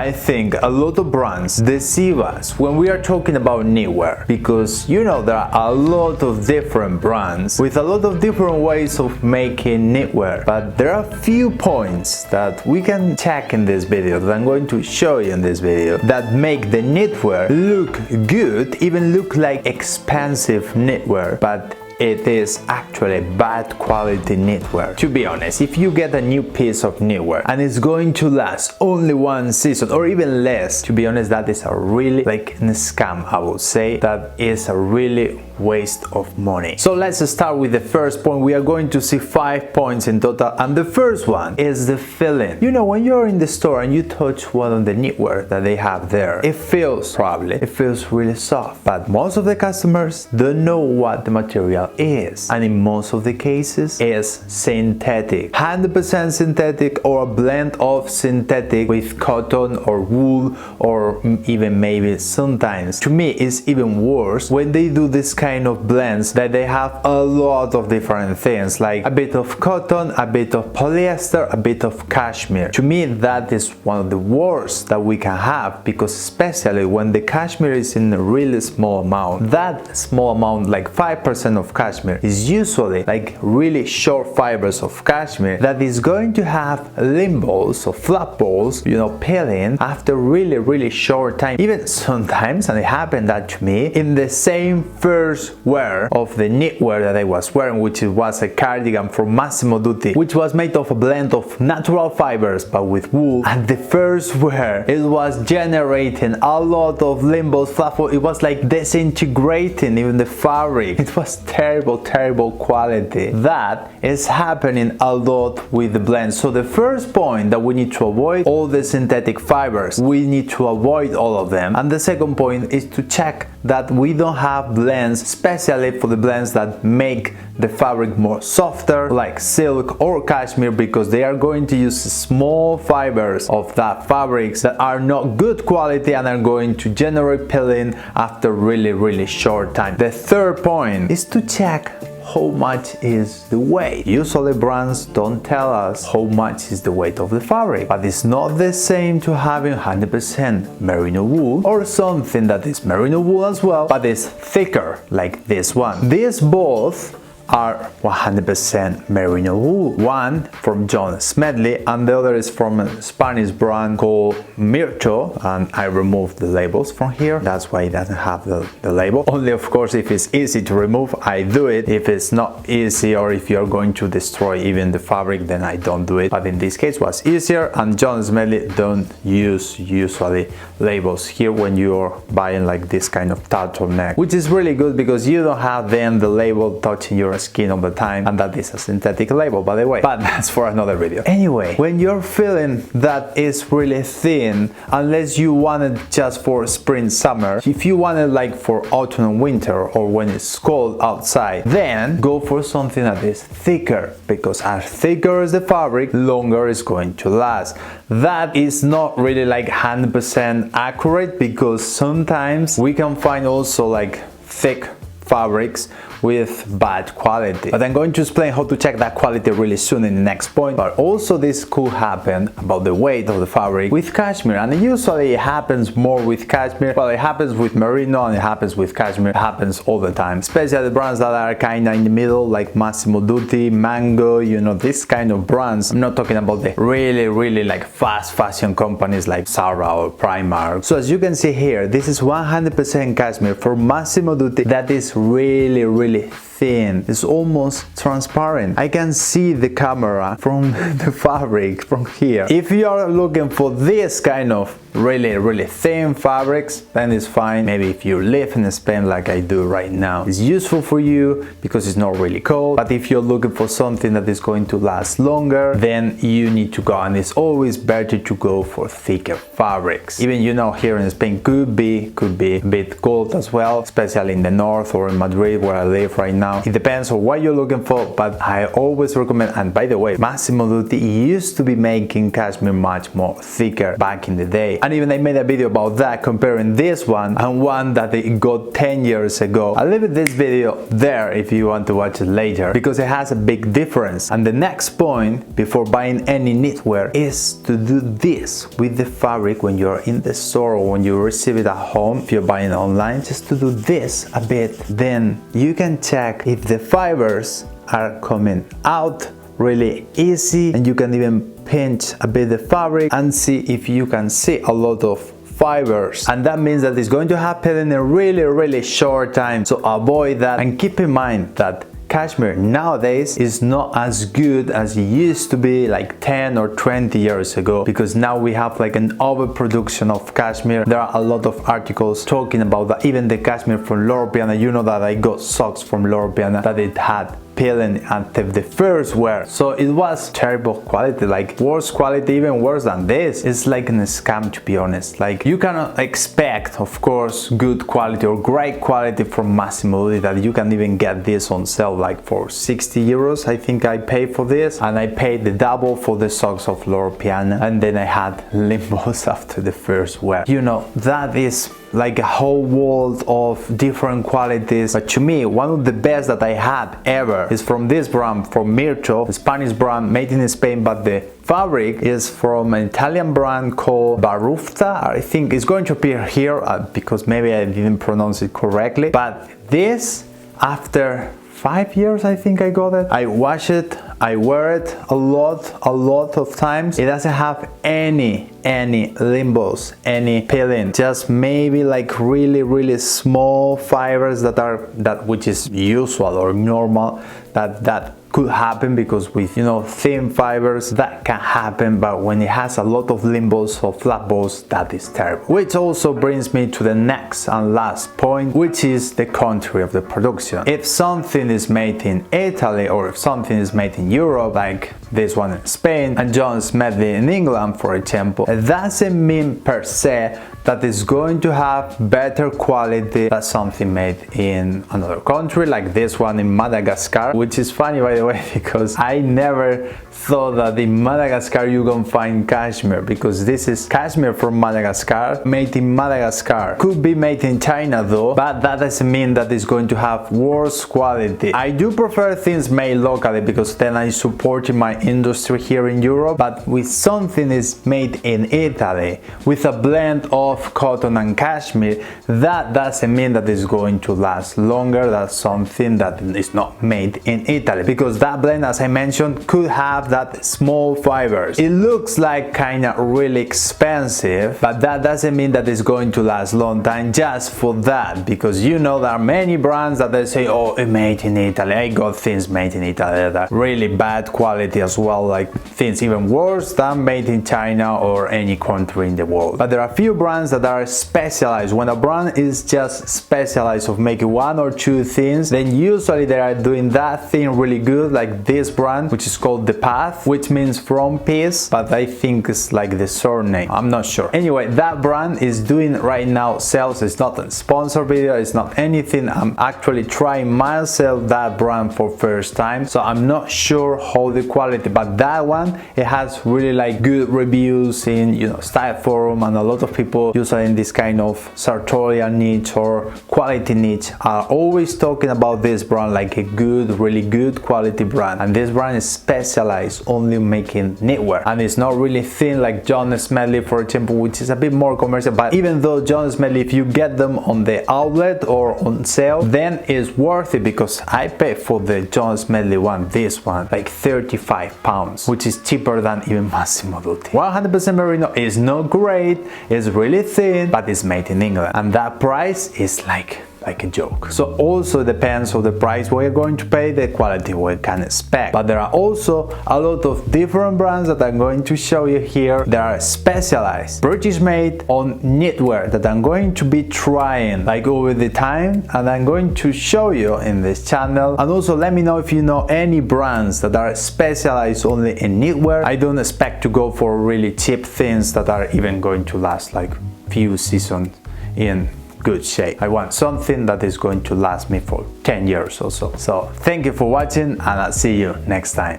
I think a lot of brands deceive us when we are talking about knitwear, because you know there are a lot of different brands with a lot of different ways of making knitwear, but there are few points that we can check in this video that I'm going to show you in this video that make the knitwear look good, even look like expensive knitwear, but it is actually bad quality knitwear. To be honest, if you get a new piece of knitwear and it's going to last only one season or even less, to be honest, that is a really like a scam. I would say that is a really waste of money. So let's start with the first point. We are going to see 5 points in total, and the first one is the feeling. You know, when you're in the store and you touch one of the knitwear that they have there, it feels really soft, but most of the customers don't know what the material is, and in most of the cases is synthetic, 100% synthetic, or a blend of synthetic with cotton or wool, or even maybe sometimes, to me it's even worse when they do this kind of blends that they have a lot of different things, like a bit of cotton, a bit of polyester, a bit of cashmere. To me that is one of the worst that we can have, because especially when the cashmere is in a really small amount, that small amount, like 5% of cashmere, is usually like really short fibers of cashmere that is going to have limb balls or flap balls, you know, peeling after really short time. Even sometimes, and it happened that to me, in the same first wear of the knitwear that I was wearing, which was a cardigan from Massimo Dutti, which was made of a blend of natural fibers but with wool, and the first wear it was generating a lot of limb balls, flap balls. It was like disintegrating even the fabric. It was terrible quality. That is happening a lot with the blends. So the first point that we need to avoid all the synthetic fibers. We need to avoid all of them. And the second point is to check that we don't have blends, especially for the blends that make the fabric more softer, like silk or cashmere, because they are going to use small fibers of that fabrics that are not good quality and are going to generate peeling after really short time. The third point is to check how much is the weight. Usually brands don't tell us how much is the weight of the fabric, but it's not the same to having 100% merino wool or something that is merino wool as well, but is thicker, like this one. These both are 100% merino wool. One from John Smedley and the other is from a Spanish brand called Mirto, and I removed the labels from here. That's why it doesn't have the label. Only of course if it's easy to remove, I do it. If it's not easy, or if you're going to destroy even the fabric, then I don't do it. But in this case it was easier, and John Smedley don't use usually labels here when you're buying like this kind of turtleneck, which is really good because you don't have then the label touching your skin all the time, and that is a synthetic label, by the way, but that's for another video. Anyway, when you're feeling that is really thin, unless you want it just for spring summer, if you want it like for autumn and winter, or when it's cold outside, then go for something that is thicker, because as thicker as the fabric, longer is going to last. That is not really like 100% accurate, because sometimes we can find also like thick fabrics with bad quality, but I'm going to explain how to check that quality really soon in the next point. But also this could happen about the weight of the fabric with cashmere, and usually it happens more with cashmere. Well, it happens with merino and it happens with cashmere. It happens all the time, especially the brands that are kind of in the middle, like Massimo Dutti, Mango, you know, this kind of brands. I'm not talking about the really like fast fashion companies like Zara or Primark. So as you can see here, this is 100% cashmere for Massimo Dutti. That is really thin. It's almost transparent. I can see the camera from the fabric from here. If you are looking for this kind of really thin fabrics, then it's fine. Maybe if you live in Spain like I do right now, it's useful for you because it's not really cold. But if you're looking for something that is going to last longer, then you need to go, and it's always better to go for thicker fabrics. Even, you know, here in Spain could be a bit cold as well, especially in the north or in Madrid where I live right now. now. It depends on what you're looking for, but I always recommend. And by the way, Massimo Dutti used to be making cashmere much more thicker back in the day, and even I made a video about that, comparing this one and one that it got 10 years ago. I'll leave this video there if you want to watch it later, because it has a big difference. And the next point before buying any knitwear is to do this with the fabric when you're in the store or when you receive it at home. If you're buying online, just to do this a bit, then you can check if the fibers are coming out really easy, and you can even pinch a bit the fabric and see if you can see a lot of fibers, and that means that it's going to happen in a really short time. So avoid that, and keep in mind that cashmere nowadays is not as good as it used to be like 10 or 20 years ago, because now we have like an overproduction of cashmere. There are a lot of articles talking about that. Even the cashmere from Loro Piana, you know that I got socks from Loro Piana that it had peeling at the first wear, so it was terrible quality, like worse quality, even worse than this. It's like a scam, to be honest. Like, you cannot expect, of course, good quality or great quality from Massimo Dutti, that you can even get this on sale like for 60 euros. I think I paid for this, and I paid the double for the socks of Loro Piana, and then I had limbos after the first wear. You know, that is like a whole world of different qualities. But to me, one of the best that I had ever is from this brand, from Mirto, a Spanish brand made in Spain, but the fabric is from an Italian brand called Barufta. I think it's going to appear here because maybe I didn't pronounce it correctly. But this, after 5 years, I think I got it. I wash it, I wear it a lot of times. It doesn't have any limbos, any peeling, just maybe like really small fibers that which is usual or normal, that could happen, because with, you know, thin fibers that can happen, but when it has a lot of limbos or flat balls, that is terrible. Which also brings me to the next and last point, which is the country of the production. If something is made in Italy, or if something is made in Europe, like this one in Spain and John Smedley in England, for example, it doesn't mean per se that it's going to have better quality than something made in another country, like this one in Madagascar, which is funny, by the way, because I never thought that in Madagascar you can find cashmere, because this is cashmere from Madagascar, made in Madagascar. Could be made in China though, but that doesn't mean that it's going to have worse quality. I do prefer things made locally, because then I support my industry here in Europe, but with something is made in Italy with a blend of cotton and cashmere, that doesn't mean that it's going to last longer than something that is not made in Italy, because that blend, as I mentioned, could have that small fibers. It looks like kind of really expensive, but that doesn't mean that it's going to last long time just for that, because you know there are many brands that they say, oh, it's made in Italy. I got things made in Italy that are really bad quality as well, like things even worse than made in China or any country in the world. But there are a few brands that are specialized. When a brand is just specialized of making one or two things, then usually they are doing that thing really good, like this brand, which is called The Path, which means from peace, but I think it's like the surname, I'm not sure. Anyway, that brand is doing right now sales. It's not a sponsor video, it's not anything. I'm actually trying myself that brand for first time, so I'm not sure how the quality, but that one, it has really like good reviews in, you know, style forum, and a lot of people usually in this kind of sartorial niche or quality niche are always talking about this brand like a good, really good quality brand. And this brand is specialized only making knitwear, and it's not really thin like John Smedley, for example, which is a bit more commercial. But even though John Smedley, if you get them on the outlet or on sale, then it's worth it, because I paid for the John Smedley one, this one, like £35, which is cheaper than even Massimo Dutti. 100% merino is not great, it's really thin, but it's made in England, and that price is like a joke. So also depends on the price we're going to pay, the quality we can expect. But there are also a lot of different brands that I'm going to show you here that are specialized, British made on knitwear, that I'm going to be trying like over the time, and I'm going to show you in this channel. And also let me know if you know any brands that are specialized only in knitwear. I don't expect to go for really cheap things that are even going to last like few seasons in good shape. I want something that is going to last me for 10 years or so. So thank you for watching, and I'll see you next time.